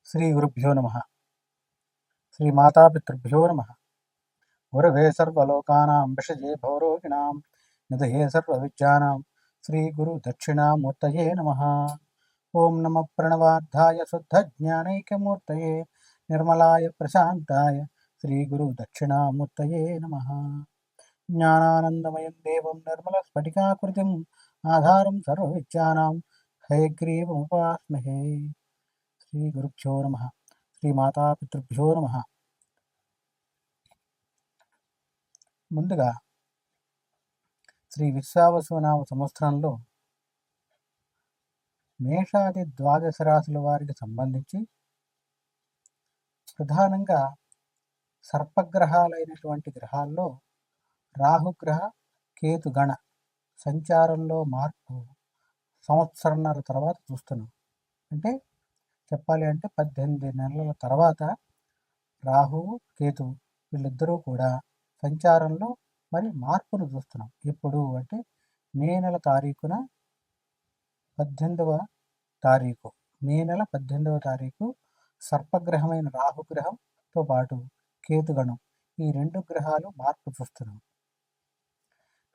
శ్రీ గురుభ్యో నమ. శ్రీ మాతాపితృభ్యో నమ. గురవే సర్వలోకానాం విషజే భవరోగిణాం నిధయే సర్వవిద్యానాం శ్రీ గురు దక్షిణామూర్తయే నమ. ఓం నమ ప్రణవార్థాయ శుద్ధజ్ఞానైకమూర్తయే నిర్మలాయ ప్రశాంతాయ శ్రీ గురు దక్షిణామూర్తయే నమ. జ్ఞానానందమయం దేవం నిర్మలస్ఫటికాకృతిం ఆధారం సర్వవిద్యానాం హయగ్రీవముపాస్మహే. శ్రీ గురుభ్యో నమ. శ్రీ మాతాపితృభ్యో నమ. ముందుగా శ్రీ విశ్వావసునామ సంవత్సరంలో మేషాది ద్వాదశ రాశుల వారికి సంబంధించి ప్రధానంగా సర్పగ్రహాలైనటువంటి గ్రహాల్లో రాహుగ్రహ కేతుగణ సంచారంలో మార్పు సంవత్సరంన్నర తర్వాత చూస్తున్నాం. అంటే చెప్పాలి అంటే 18 నెలల తర్వాత రాహువు కేతువు వీళ్ళిద్దరూ కూడా సంచారంలో మరి మార్పును చూస్తున్నాం. ఎప్పుడు అంటే మే నెల తారీఖున 18వ తారీఖు మే నెల 18వ తారీఖు సర్పగ్రహమైన రాహుగ్రహంతో పాటు కేతుగణం ఈ రెండు గ్రహాలు మార్పు చూస్తున్నాం.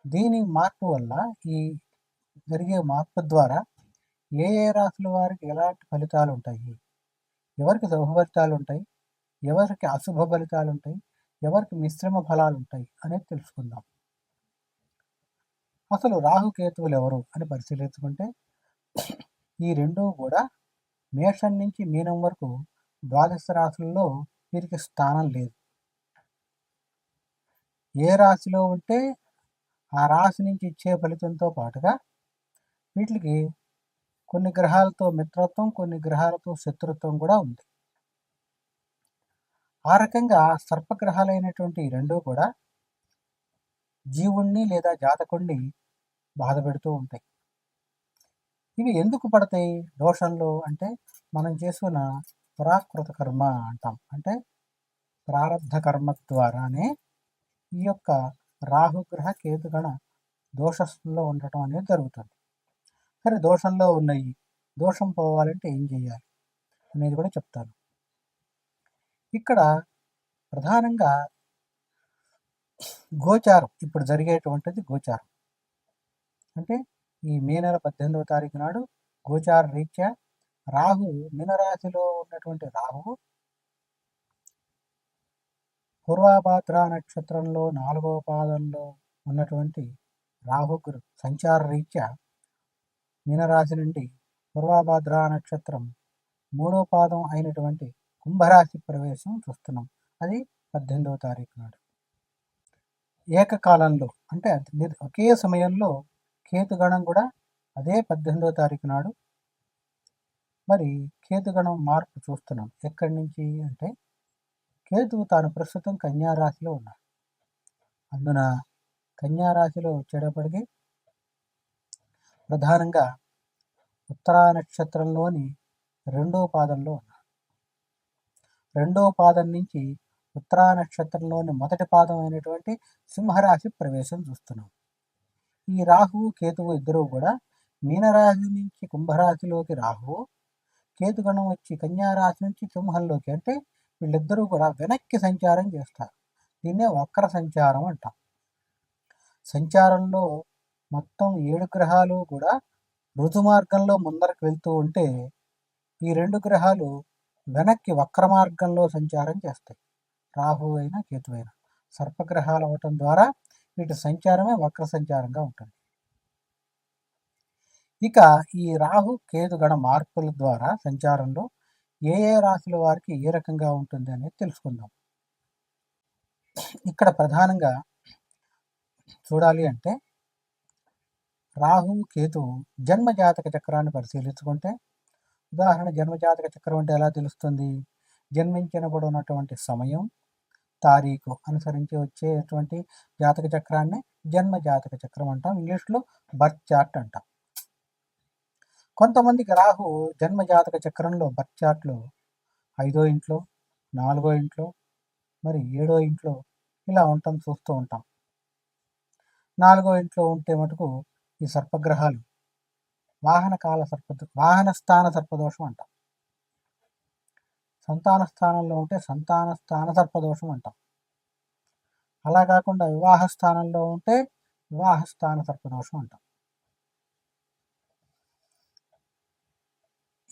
దీని మార్పు వల్ల ఈ జరిగే మార్పు ద్వారా ఏ ఏ రాశుల వారికి ఎలాంటి ఫలితాలు ఉంటాయి, ఎవరికి శుభ ఫలితాలు ఉంటాయి, ఎవరికి అశుభ ఫలితాలు ఉంటాయి, ఎవరికి మిశ్రమ ఫలాలు ఉంటాయి అనేది తెలుసుకుందాం. అసలు రాహుకేతువులు ఎవరు అని పరిశీలించుకుంటే ఈ రెండూ కూడా మేషం నుంచి మీనం వరకు ద్వాదశ రాశుల్లో వీరికి స్థానం లేదు. ఏ రాశిలో ఉంటే ఆ రాశి నుంచి ఇచ్చే ఫలితంతో పాటుగా వీటికి కొన్ని గ్రహాలతో మిత్రత్వం, కొన్ని గ్రహాలతో శత్రుత్వం కూడా ఉంది. ఆ రకంగా సర్పగ్రహాలైనటువంటి రెండూ కూడా జీవుణ్ణి లేదా జాతకుణ్ణి బాధ పెడుతూ ఉంటాయి. ఇవి ఎందుకు పడతాయి దోషంలో అంటే మనం చేసుకున్న పురాకృత కర్మ అంటాం. అంటే ప్రారబ్ధ కర్మ ద్వారానే ఈ యొక్క రాహుగ్రహ కేతుగణ దోషంలో ఉండటం అనేది జరుగుతుంది. సరే, దోషంలో ఉన్నాయి, దోషం పోవాలంటే ఏం చేయాలి అనేది కూడా చెప్తాను. ఇక్కడ ప్రధానంగా గోచారం ఇప్పుడు జరిగేటువంటిది గోచారం. అంటే ఈ మే నెల 18వ తారీఖు నాడు గోచార రీత్యా రాహు మీనరాశిలో ఉన్నటువంటి రాహువు పూర్వాభాద్ర నక్షత్రంలో 4వ పాదంలో ఉన్నటువంటి రాహుగురు సంచార రీత్యా మీనరాశి నుండి పూర్వాభాద్ర నక్షత్రం 3వ పాదం అయినటువంటి కుంభరాశి ప్రవేశం చూస్తున్నాం. అది 18వ తారీఖు నాడు. ఏకకాలంలో అంటే ఒకే సమయంలో కేతుగణం కూడా అదే 18వ తారీఖు నాడు మరి కేతుగణం మార్పు చూస్తున్నాం. ఎక్కడి నుంచి అంటే కేతువు తాను ప్రస్తుతం కన్యారాశిలో ఉన్నాడు. అందున కన్యారాశిలో వచ్చేటప్పటికి ప్రధానంగా ఉత్తరా నక్షత్రంలోని 2వ పాదంలో ఉన్నాడు. 2వ పాదం నుంచి ఉత్తరా నక్షత్రంలోని మొదటి పాదం అయినటువంటి సింహరాశి ప్రవేశం చూస్తున్నాం. ఈ రాహువు కేతువు ఇద్దరూ కూడా మీనరాశి నుంచి కుంభరాశిలోకి రాహువు, కేతుగణం వచ్చి కన్యారాశి నుంచి సింహంలోకి, అంటే వీళ్ళిద్దరూ కూడా వెనక్కి సంచారం చేస్తారు. దీన్నే వక్ర సంచారం అంటాం. సంచారంలో మొత్తం 7 గ్రహాలు కూడా ఋతు మార్గంలో ముందరకు వెళ్తూ ఉంటే ఈ 2 గ్రహాలు వెనక్కి వక్ర మార్గంలో సంచారం చేస్తాయి. రాహు అయినా కేతు అయినా సర్పగ్రహాలు అవటం ద్వారా వీటి సంచారమే వక్ర సంచారంగా ఉంటుంది. ఇక ఈ రాహు కేతుగణ మార్పుల ద్వారా సంచారంలో ఏ ఏ రాశుల వారికి ఏ రకంగా ఉంటుంది అనేది తెలుసుకుందాం. ఇక్కడ ప్రధానంగా చూడాలి అంటే రాహు కేతువు జన్మజాతక చక్రాన్ని పరిశీలించుకుంటే, ఉదాహరణ జన్మజాతక చక్రం అంటే ఎలా తెలుస్తుంది? జన్మించినప్పుడు ఉన్నటువంటి సమయం, తారీఖు అనుసరించి వచ్చేటువంటి జాతక చక్రాన్ని జన్మజాతక చక్రం అంటాం. ఇంగ్లీష్లో బర్త్ చార్ట్ అంటాం. కొంతమందికి రాహు జన్మజాతక చక్రంలో బర్త్ చార్ట్లో 5వ ఇంట్లో, 4వ ఇంట్లో, మరి 7వ ఇంట్లో ఇలా ఉండటం చూస్తూ ఉంటాం. 4వ ఇంట్లో ఉంటే మటుకు ఈ సర్పగ్రహాలు వాహన స్థాన సర్పదోషం అంటాం. సంతాన స్థానంలో ఉంటే సంతాన స్థాన సర్పదోషం అంటాం. అలా కాకుండా వివాహ స్థానంలో ఉంటే వివాహ స్థాన సర్పదోషం అంటాం.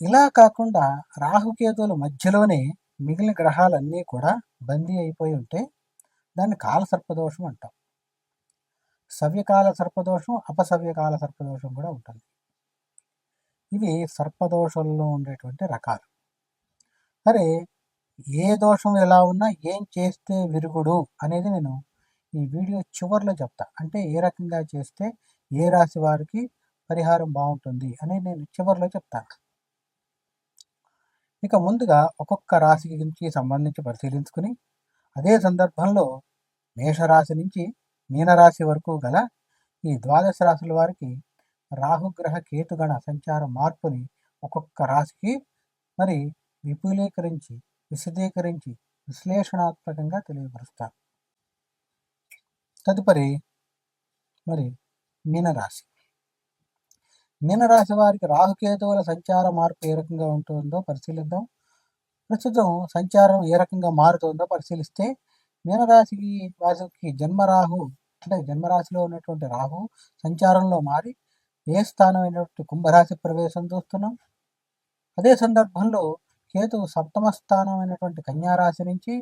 ఇలా కాకుండా రాహుకేతువుల మధ్యలోనే మిగిలిన గ్రహాలన్నీ కూడా బందీ అయిపోయి ఉంటే దాన్ని కాలసర్పదోషం అంటాం. సవ్యకాల సర్పదోషం, అపసవ్యకాల సర్పదోషం కూడా ఉంటుంది. ఇవి సర్పదోషంలో ఉండేటువంటి రకాలు. సరే, ఏ దోషం ఎలా ఉన్నా ఏం చేస్తే విరుగుడు అనేది నేను ఈ వీడియో చివరిలో చెప్తా. అంటే ఏ రకంగా చేస్తే ఏ రాశి వారికి పరిహారం బాగుంటుంది అనేది నేను చివరిలో చెప్తాను. ఇక ముందుగా ఒక్కొక్క రాశి గురించి సంబంధించి పరిశీలించుకుని అదే సందర్భంలో మేషరాశి నుంచి మీనరాశి వరకు గల ఈ ద్వాదశ రాశుల వారికి రాహుగ్రహ కేతుగణ సంచార మార్పుని ఒక్కొక్క రాశికి మరి విపులీకరించి విశదీకరించి విశ్లేషణాత్మకంగా తెలియపరుస్తారు. తదుపరి మరి మీనరాశి. మీనరాశి వారికి రాహుకేతువుల సంచార మార్పు ఏ రకంగా ఉంటుందో పరిశీలిద్దాం. ప్రస్తుతం సంచారం ఏ రకంగా మారుతుందో పరిశీలిస్తే మీనరాశికి వారికి జన్మరాహు అంటే జన్మరాశిలో ఉన్నటువంటి రాహు సంచారంలో మారి ఏ స్థానమైనటువంటి కుంభరాశి ప్రవేశం చూస్తున్నాం. అదే సందర్భంలో కేతువు సప్తమ స్థానమైనటువంటి కన్యారాశి నుంచి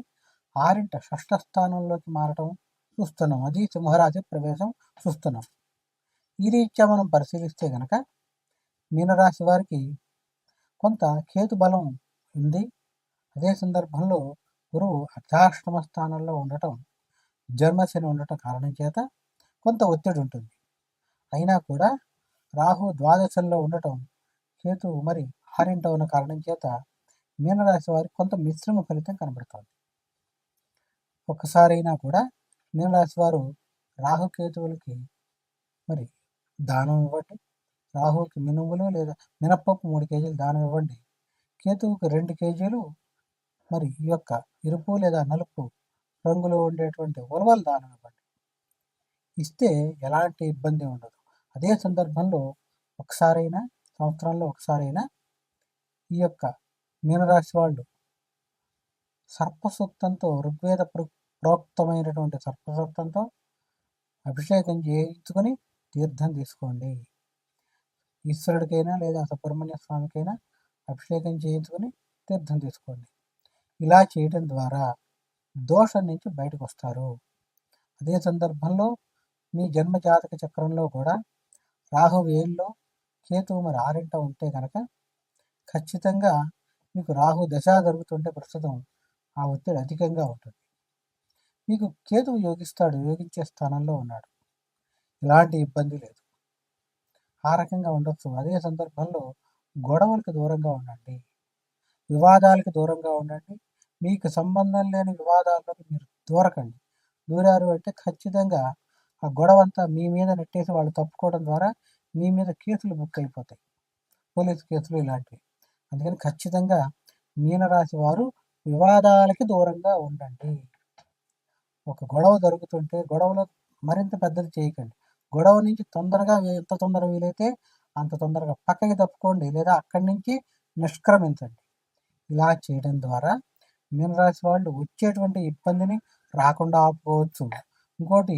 ఆరింట షష్ఠ స్థానంలోకి మారటం చూస్తున్నాం. అది సింహరాశి ప్రవేశం చూస్తున్నాం. ఈ రీత్యా మనం పరిశీలిస్తే గనక మీనరాశి వారికి కొంత కేతు బలం ఉంది. అదే సందర్భంలో గురువు అర్ధాష్టమ స్థానంలో ఉండటం, జన్మశని ఉండటం కారణం చేత కొంత ఒత్తిడి ఉంటుంది. అయినా కూడా రాహు ద్వాదశంలో ఉండటం, కేతు మరి ఆరింట ఉన్న కారణం చేత మీనరాశి వారికి కొంత మిశ్రమ ఫలితం కనబడుతుంది. ఒక్కసారైనా కూడా మీనరాశి వారు రాహుకేతువులకి మరి దానం ఇవ్వండి. రాహుకి మినుములు లేదా మినప్పప్పు 3 కేజీలు దానం ఇవ్వండి. కేతువుకి 2 కేజీలు మరి ఈ యొక్క ఎరుపు లేదా నలుపు రంగులో ఉండేటువంటి ఉలవలు దానం ఇవ్వండి. ఇస్తే ఎలాంటి ఇబ్బంది ఉండదు. అదే సందర్భంలో ఒకసారైనా సంవత్సరంలో ఒకసారైనా ఈ యొక్క మీనరాశి వాళ్ళు సర్పసూక్తంతో ఋగ్వేద ప్రోక్తమైనటువంటి సర్పసూక్తంతో అభిషేకం చేయించుకొని తీర్థం తీసుకోండి. ఈశ్వరుడికైనా లేదా సుబ్రహ్మణ్య స్వామికైనా అభిషేకం చేయించుకొని తీర్థం తీసుకోండి. ఇలా చేయడం ద్వారా దోషం నుంచి బయటకు వస్తారు. అదే సందర్భంలో మీ జన్మజాతక చక్రంలో కూడా రాహు వేల్లో కేతువు మరి ఆరింట ఉంటే కనుక ఖచ్చితంగా మీకు రాహు దశ జరుగుతుంటే ప్రస్తుతం ఆ ఒత్తిడి అధికంగా ఉంటుంది. మీకు కేతువు యోగిస్తాడు, యోగించే స్థానంలో ఉన్నాడు. ఎలాంటి ఇబ్బంది లేదు. ఆ రకంగా ఉండొచ్చు. అదే సందర్భంలో గొడవలకు దూరంగా ఉండండి, వివాదాలకు దూరంగా ఉండండి. మీకు సంబంధం లేని వివాదాల్లోకి మీరు దూరకండి. దూరారు అంటే ఖచ్చితంగా ఆ గొడవ అంతా మీ మీద నెట్టేసి వాళ్ళు తప్పుకోవడం ద్వారా మీ మీద కేసులు బుక్ అయిపోతాయి, పోలీసు కేసులు ఇలాంటివి. అందుకని ఖచ్చితంగా మీనరాశి వారు వివాదాలకి దూరంగా ఉండండి. ఒక గొడవ జరుగుతుంటే గొడవలో మరింత పెద్దది చేయకండి. గొడవ నుంచి తొందరగా ఎంత తొందరగా వీలైతే అంత తొందరగా పక్కకి తప్పుకోండి లేదా అక్కడి నుంచి నిష్క్రమించండి. ఇలా చేయడం ద్వారా మీనరాశి వాళ్ళు వచ్చేటువంటి ఇబ్బందిని రాకుండా ఆపుకోవచ్చు. ఇంకోటి,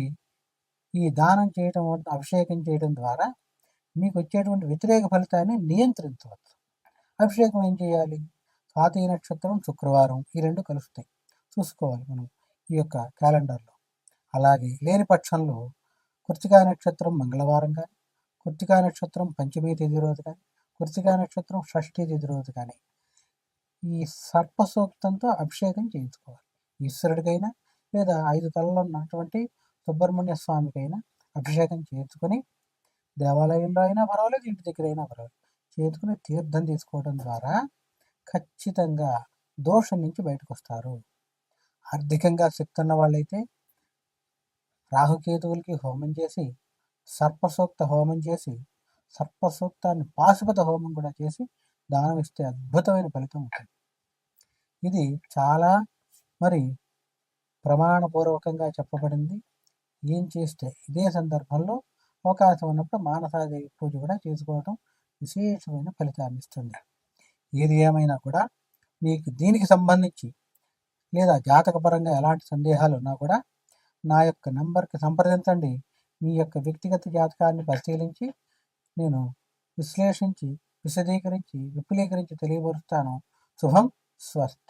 ఈ దానం చేయటం అభిషేకం చేయడం ద్వారా మీకు వచ్చేటువంటి వ్యతిరేక ఫలితాన్ని నియంత్రించవచ్చు. అభిషేకం ఏం చేయాలి? స్వాతి నక్షత్రం శుక్రవారం ఈ రెండు కలుస్తాయి, చూసుకోవాలి మనం ఈ యొక్క క్యాలెండర్లో. అలాగే లేని పక్షంలో కృత్తికా నక్షత్రం మంగళవారం కానీ, కృత్తికా నక్షత్రం పంచమి తేదీ రోజు కానీ, కృత్తికా నక్షత్రం షష్ఠి తేదీ రోజు కానీ ఈ సర్పసూక్తంతో అభిషేకం చేయించుకోవాలి. ఈశ్వరుడికైనా లేదా 5 తలలు ఉన్నటువంటి సుబ్రహ్మణ్య స్వామికైనా అభిషేకం చేయించుకొని దేవాలయంలో అయినా పర్వాలేదు, ఇంటి దగ్గర అయినా పర్వాలేదు, చేయించుకుని తీర్థం తీసుకోవడం ద్వారా ఖచ్చితంగా దోషం నుంచి బయటకు వస్తారు. ఆర్థికంగా శక్తి ఉన్న వాళ్ళైతే రాహుకేతువులకి హోమం చేసి, సర్పసూక్త హోమం చేసి, సర్పసూక్తాన్ని పాశుపత హోమం కూడా చేసి దానం ఇస్తే అద్భుతమైన ఫలితం ఉంటుంది. ఇది చాలా మరి ప్రమాణపూర్వకంగా చెప్పబడింది. ఏం చేస్తే ఇదే సందర్భంలో అవకాశం ఉన్నప్పుడు మానసాదేవి పూజ కూడా చేసుకోవటం విశేషమైన ఫలితాన్ని ఇస్తుంది. ఏది ఏమైనా కూడా మీకు దీనికి సంబంధించి లేదా జాతకపరంగా ఎలాంటి సందేహాలు ఉన్నా కూడా నా యొక్క నంబర్కి సంప్రదించండి. మీ యొక్క వ్యక్తిగత జాతకాన్ని పరిశీలించి నేను విశ్లేషించి, విశదీకరించి, విపులీకరించి తెలియపరుస్తాను. శుభం. స్వస్తి.